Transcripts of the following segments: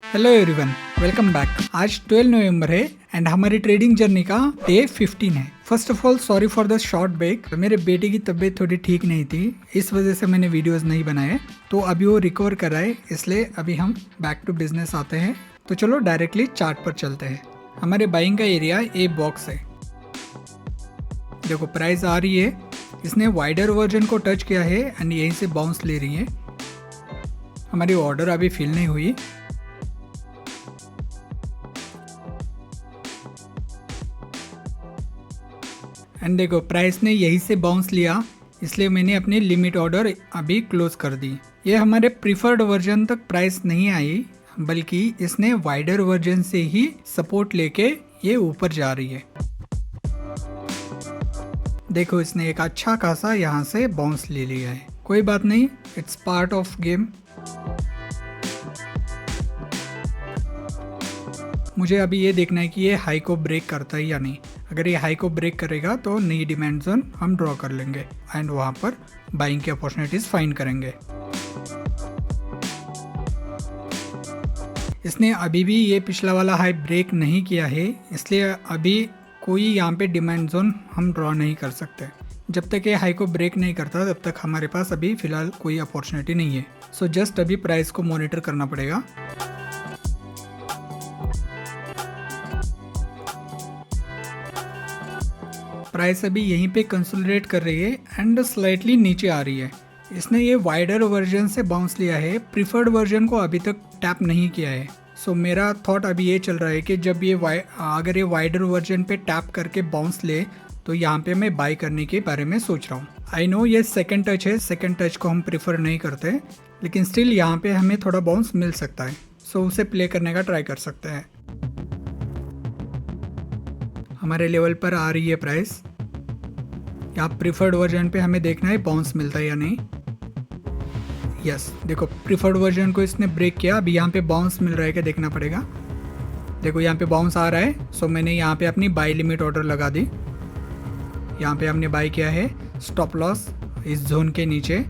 Hello everyone, welcome back. आज 12 नवंबर है and हमारी ट्रेडिंग जर्नी का डे 15 है। First of all sorry for the short break. मेरे बेटे की तबीयत थोड़ी ठीक नहीं थी, इस वजह से मैंने वीडियोस नहीं बनाए। तो अभी वो रिकवर कर रहा है, इसलिए अभी हम बैक टू बिजनेस आते हैं। तो चलो डायरेक्टली चार्ट पर चलते हैं। हमारे बाइंग का एरिया ए बॉक्स है। देखो प्राइस आ रही है, इसने वाइडर वर्जन को टच किया है एंड यहीं से बाउंस ले रही है। हमारी ऑर्डर अभी फिल नहीं हुई। एंड देखो प्राइस ने यहीं से बाउंस लिया, इसलिए मैंने अपनी लिमिट ऑर्डर अभी क्लोज कर दी। ये हमारे प्रीफर्ड वर्जन तक प्राइस नहीं आई, बल्कि इसने वाइडर वर्जन से ही सपोर्ट लेके ये ऊपर जा रही है। देखो इसने एक अच्छा खासा यहाँ से बाउंस ले लिया है। कोई बात नहीं, इट्स पार्ट ऑफ गेम। मुझे अभी ये देखना है कि ये हाई को ब्रेक करता है या नहीं। अगर ये हाई को ब्रेक करेगा तो नई डिमांड जोन हम ड्रॉ कर लेंगे एंड वहाँ पर बाइंग की अपॉर्चुनिटीज फाइंड करेंगे। इसने अभी भी ये पिछला वाला हाई ब्रेक नहीं किया है, इसलिए अभी कोई यहाँ पे डिमांड जोन हम ड्रॉ नहीं कर सकते। जब तक ये हाई को ब्रेक नहीं करता तब तक हमारे पास अभी फिलहाल कोई अपॉर्चुनिटी नहीं है। सो जस्ट अभी प्राइस को मॉनिटर करना पड़ेगा। प्राइस अभी यहीं पे कंसोलिडेट कर रही है एंड स्लाइटली नीचे आ रही है। इसने ये वाइडर वर्जन से बाउंस लिया है, प्रीफर्ड वर्जन को अभी तक टैप नहीं किया है। सो मेरा थॉट अभी ये चल रहा है कि जब ये अगर ये वाइडर वर्जन पे टैप करके बाउंस ले तो यहाँ पे मैं बाय करने के बारे में सोच रहा हूँ। आई नो ये सेकंड टच है, सेकंड टच को हम प्रीफर नहीं करते, लेकिन स्टिल यहाँ पे हमें थोड़ा बाउंस मिल सकता है। सो उसे प्ले करने का ट्राई कर सकते हैं। हमारे लेवल पर आ रही है प्राइस। यहाँ प्रीफर्ड वर्जन पे हमें देखना है बाउंस मिलता है या नहीं। यस, देखो प्रीफर्ड वर्जन को इसने ब्रेक किया, अभी यहाँ पे बाउंस मिल रहा है क्या देखना पड़ेगा। देखो यहाँ पे बाउंस आ रहा है। सो मैंने यहाँ पे अपनी बाई लिमिट ऑर्डर लगा दी। यहाँ पे हमने बाई किया है स्टॉप लॉस इस जोन के नीचे।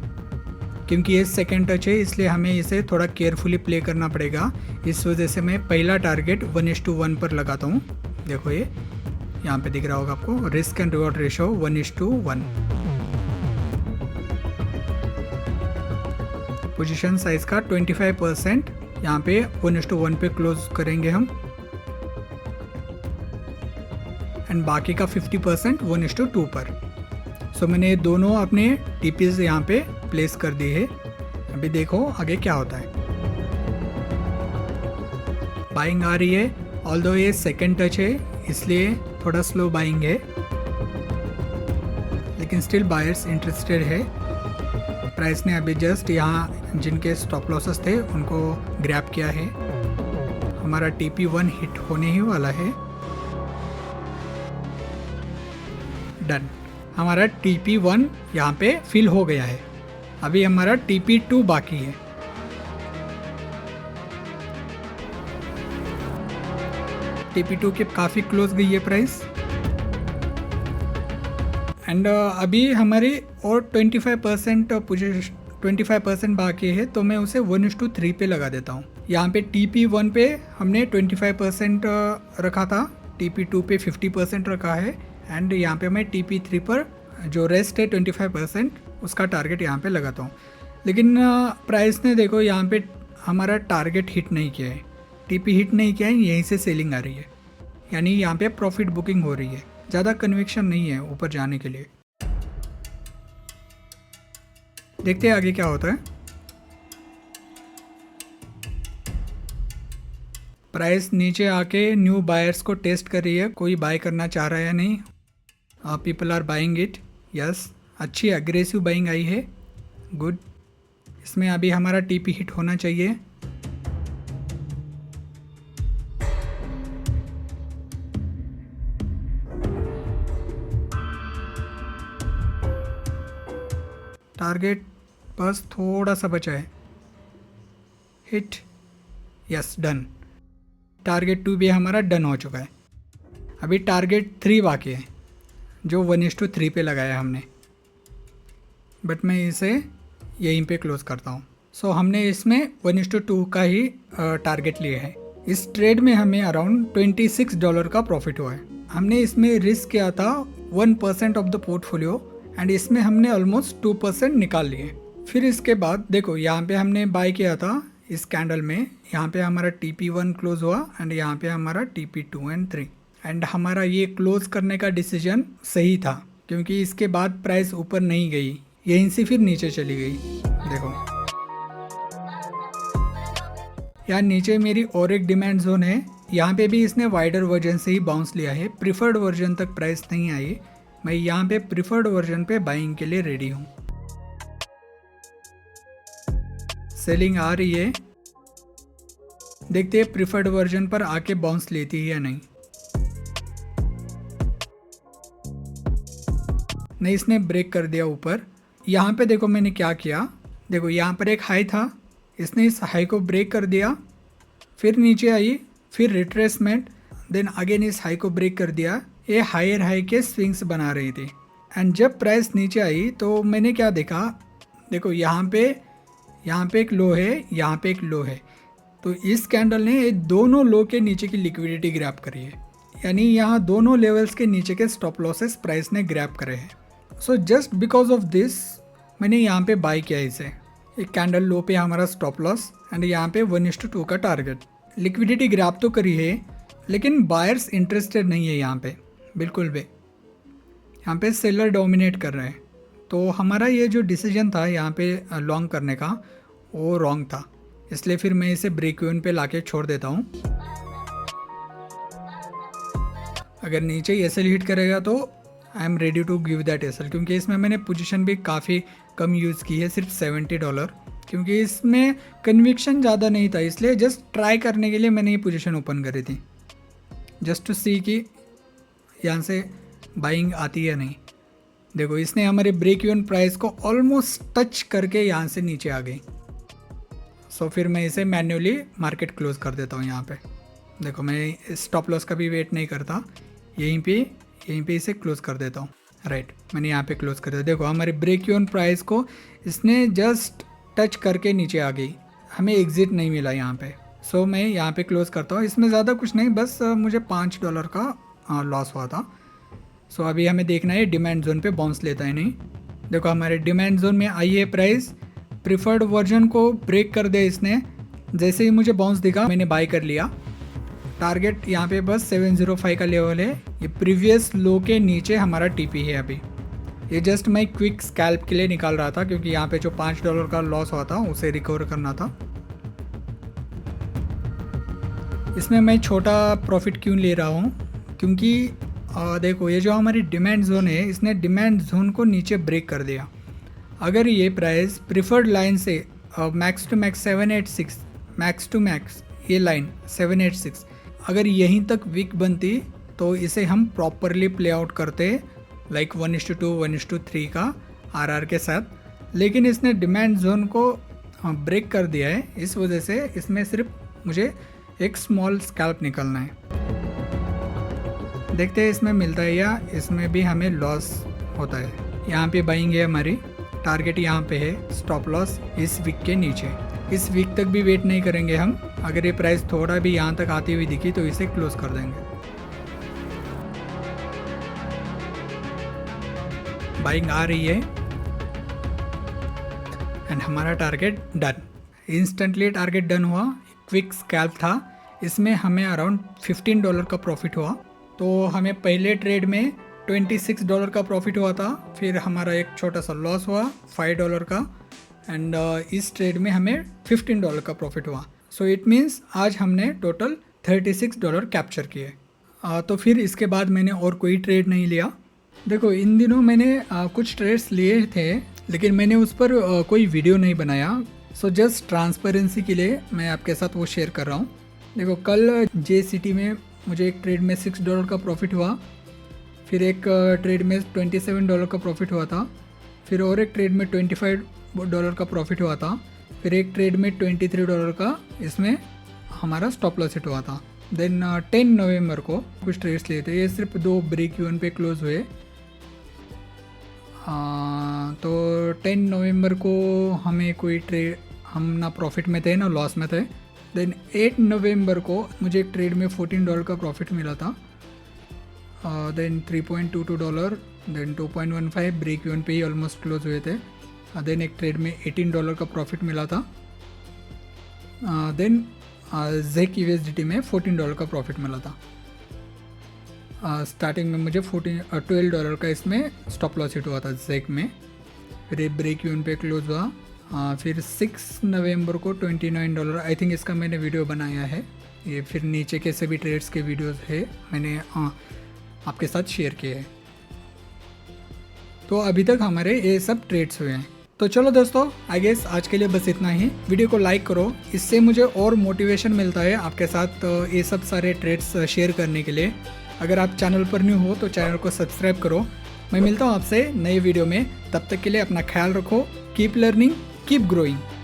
क्योंकि ये सेकेंड टच है इसलिए हमें इसे थोड़ा केयरफुली प्ले करना पड़ेगा। इस वजह से मैं पहला टारगेट 1:1 पर लगाता हूँ। देखो ये यहाँ पे दिख रहा होगा आपको, risk and reward ratio 1:1। Position size का 25% यहाँ पे 1:1 पे क्लोज करेंगे हम एंड बाकी का 50% 1:2 पर। सो मैंने दोनों अपने टीपीज यहाँ पे प्लेस कर दी है। अभी देखो आगे क्या होता है। बाइंग आ रही है, ऑल्दो ये सेकेंड टच है इसलिए थोड़ा स्लो बाइंग है, लेकिन स्टिल बायर्स इंटरेस्टेड है। प्राइस ने अभी जस्ट यहाँ जिनके स्टॉप लॉसेस थे उनको ग्रैब किया है। हमारा TP1 हिट होने ही वाला है। डन, हमारा TP1 यहाँ पे फिल हो गया है। अभी हमारा TP2 बाकी है। TP2 के काफ़ी क्लोज गई है प्राइस एंड अभी हमारी और 25% बाकी है, तो मैं उसे 1:3 पे लगा देता हूँ। यहाँ पे TP1 पे हमने 25% रखा था, TP2 पे 50% रखा है एंड यहाँ पे मैं TP3 पर जो रेस्ट है 25% उसका टारगेट यहाँ पे लगाता हूँ। लेकिन प्राइस ने देखो यहाँ पे हमारा टारगेट हिट नहीं किया है, TP हिट नहीं किया है, यहीं से सेलिंग आ रही है, यानी यहाँ पे प्रॉफिट बुकिंग हो रही है। ज़्यादा कन्विक्शन नहीं है ऊपर जाने के लिए। देखते हैं आगे क्या होता है। प्राइस नीचे आके न्यू बायर्स को टेस्ट कर रही है, कोई बाय करना चाह रहा है या नहीं। People are buying it. Yes, अच्छी अग्रेसिव बाइंग आई है, गुड। इसमें अभी हमारा TP हिट होना चाहिए। टारगेट बस थोड़ा सा बचा है। Hit, yes, done. टारगेट 2 भी हमारा डन हो चुका है। अभी टारगेट 3 बाकी है जो 1:3 पे लगाया हमने, बट मैं इसे यहीं पे क्लोज करता हूँ। सो हमने इसमें 1:2 का ही टारगेट लिया है। इस ट्रेड में हमें अराउंड $26 का प्रॉफिट हुआ है। हमने इसमें रिस्क किया था 1% ऑफ द पोर्टफोलियो एंड इसमें हमने ऑलमोस्ट 2% निकाल लिए। फिर इसके बाद देखो यहाँ पे हमने बाय किया था इस कैंडल में, यहाँ पे हमारा TP1 क्लोज हुआ एंड यहाँ पे हमारा TP2 एंड 3 एंड हमारा ये क्लोज करने का डिसीजन सही था क्योंकि इसके बाद प्राइस ऊपर नहीं गई, यहीं से फिर नीचे चली गई। देखो यहाँ नीचे मेरी और एक डिमांड जोन है, यहाँ पे भी इसने वाइडर वर्जन से ही बाउंस लिया है, प्रिफर्ड वर्जन तक प्राइस नहीं आई। मैं यहाँ पे प्रिफर्ड वर्जन पे बाइंग के लिए रेडी हूँ। सेलिंग आ रही है, देखते हैं प्रिफर्ड वर्जन पर आके बाउंस लेती है या नहीं। नहीं, इसने ब्रेक कर दिया ऊपर। यहाँ पे देखो मैंने क्या किया, देखो यहाँ पर एक हाई था, इसने इस हाई को ब्रेक कर दिया, फिर नीचे आई, फिर रिट्रेसमेंट, देन अगेन इस हाई को ब्रेक कर दिया। ये हायर हाई के स्विंग्स बना रही थी एंड जब प्राइस नीचे आई तो मैंने क्या देखा, देखो यहाँ पे एक लो है, यहाँ पे एक लो है, तो इस कैंडल ने ये दोनों लो के नीचे की लिक्विडिटी ग्रैब करी है, यानी यहाँ दोनों लेवल्स के नीचे के स्टॉप लॉसेस प्राइस ने ग्रैब करे हैं। So just because of this मैंने यहाँ पे बाय किया इसे। एक कैंडल लो पे हमारा स्टॉप लॉस एंड यहाँ पे 1:2 का टारगेट। लिक्विडिटी ग्रैब तो करी है लेकिन बायर्स इंटरेस्टेड नहीं है यहाँ पे बिल्कुल भी, यहाँ पे सेलर डोमिनेट कर रहे हैं। तो हमारा ये जो डिसीजन था यहाँ पे लॉन्ग करने का वो रॉन्ग था, इसलिए फिर मैं इसे ब्रेक इवन पे लाके छोड़ देता हूँ। अगर नीचे एसएल हिट करेगा तो I am ready to give that SL, क्योंकि इसमें मैंने पोजीशन भी काफ़ी कम यूज़ की है, सिर्फ $70, क्योंकि इसमें कन्विक्शन ज़्यादा नहीं था, इसलिए जस्ट ट्राई करने के लिए मैंने ये पोजीशन ओपन करी थी, जस्ट टू सी कि यहाँ से बाइंग आती है नहीं। देखो इसने हमारे ब्रेक इवन प्राइस को ऑलमोस्ट टच करके यहाँ से नीचे आ गई। सो फिर मैं इसे मैन्युअली मार्केट क्लोज कर देता हूँ। यहाँ पे देखो मैं स्टॉप लॉस का भी वेट नहीं करता, यहीं पे इसे क्लोज कर देता हूँ। राइट, मैंने यहाँ पे क्लोज कर दिया। देखो हमारे ब्रेक इवन प्राइस को इसने जस्ट टच करके नीचे आ गई, हमें एग्जिट नहीं मिला यहाँ पे। सो मैं यहाँ पे क्लोज करता हूँ। इसमें ज़्यादा कुछ नहीं, बस मुझे $5 का लॉस हुआ था। सो अभी हमें देखना है डिमांड जोन पे बाउंस लेता है नहीं। देखो हमारे डिमांड जोन में आई है प्राइस, प्रिफर्ड वर्जन को ब्रेक कर दिया इसने। जैसे ही मुझे बाउंस दिखा मैंने बाय कर लिया। टारगेट यहाँ पे बस 705 का लेवल है, ये प्रीवियस लो के नीचे हमारा टीपी है। अभी ये जस्ट मैं क्विक स्कैल्प के लिए निकाल रहा था, क्योंकि यहाँ पे जो $5 का लॉस हुआ था उसे रिकवर करना था। इसमें मैं छोटा प्रॉफिट क्यों ले रहा हूँ, क्योंकि देखो ये जो हमारी डिमांड जोन है, इसने डिमांड जोन को नीचे ब्रेक कर दिया। अगर ये प्राइस प्रिफर्ड लाइन से max to max 786, max to max ये लाइन 786 अगर यहीं तक वीक बनती तो इसे हम प्रॉपरली प्ले आउट करते, लाइक 1:2 1:3 का आरआर के साथ। लेकिन इसने डिमांड जोन को ब्रेक कर दिया है, इस वजह से इसमें सिर्फ मुझे एक स्मॉल स्कैल्प निकलना है। देखते हैं इसमें मिलता है या इसमें भी हमें लॉस होता है। यहाँ पे बाइंग है हमारी, टारगेट यहाँ पे है, स्टॉप लॉस इस वीक के नीचे। इस वीक तक भी वेट नहीं करेंगे हम, अगर ये प्राइस थोड़ा भी यहाँ तक आती हुई दिखी तो इसे क्लोज कर देंगे। बाइंग आ रही है एंड हमारा target done. Instantly target done हुआ। क्विक स्कैल्प था, इसमें हमें अराउंड $15 का प्रॉफिट हुआ। तो हमें पहले ट्रेड में $26 का प्रॉफिट हुआ था, फिर हमारा एक छोटा सा लॉस हुआ $5 का एंड इस ट्रेड में हमें $15 का प्रॉफिट हुआ। सो इट मीन्स आज हमने टोटल $36 कैप्चर किए। तो फिर इसके बाद मैंने और कोई ट्रेड नहीं लिया। देखो इन दिनों मैंने कुछ ट्रेड्स लिए थे, लेकिन मैंने उस पर कोई वीडियो नहीं बनाया। सो जस्ट ट्रांसपेरेंसी के लिए मैं आपके साथ वो शेयर कर रहा हूँ। देखो कल JCT में मुझे एक ट्रेड में $6 का प्रॉफिट हुआ, फिर एक ट्रेड में $27 का प्रॉफिट हुआ था, फिर और एक ट्रेड में $25 का प्रॉफिट हुआ था, फिर एक ट्रेड में $23 का इसमें हमारा स्टॉप लॉस हिट हुआ था। देन 10 नवंबर को कुछ ट्रेड्स लिए थे, ये सिर्फ 2 ब्रेक इवन पे क्लोज हुए। तो 10 नवंबर को हमें कोई ट्रेड हम ना प्रॉफिट में थे ना लॉस में थे। देन 8 नवंबर को मुझे एक ट्रेड में $14 का प्रॉफिट मिला था। देन $3.22, देन 2.15 ब्रेक इवन पे ही ऑलमोस्ट क्लोज हुए थे। देन एक ट्रेड में $18 का प्रॉफिट मिला था। देन ZEC USDT में $14 का प्रॉफिट मिला था। स्टार्टिंग में मुझे $12 का इसमें स्टॉप लॉस हिट हुआ था ZEC में, फिर ये ब्रेक इवन पे क्लोज हुआ। फिर 6 नवंबर को $29, आई थिंक इसका मैंने वीडियो बनाया है, ये फिर नीचे के सभी ट्रेड्स के वीडियोस है मैंने आपके साथ शेयर किए हैं। तो अभी तक हमारे ये सब ट्रेड्स हुए हैं। तो चलो दोस्तों, आई गेस आज के लिए बस इतना ही। वीडियो को लाइक करो, इससे मुझे और मोटिवेशन मिलता है आपके साथ ये सब सारे ट्रेड्स शेयर करने के लिए। अगर आप चैनल पर न्यू हो तो चैनल को सब्सक्राइब करो। मैं मिलता हूँ आपसे नए वीडियो में, तब तक के लिए अपना ख्याल रखो। Keep learning, keep growing.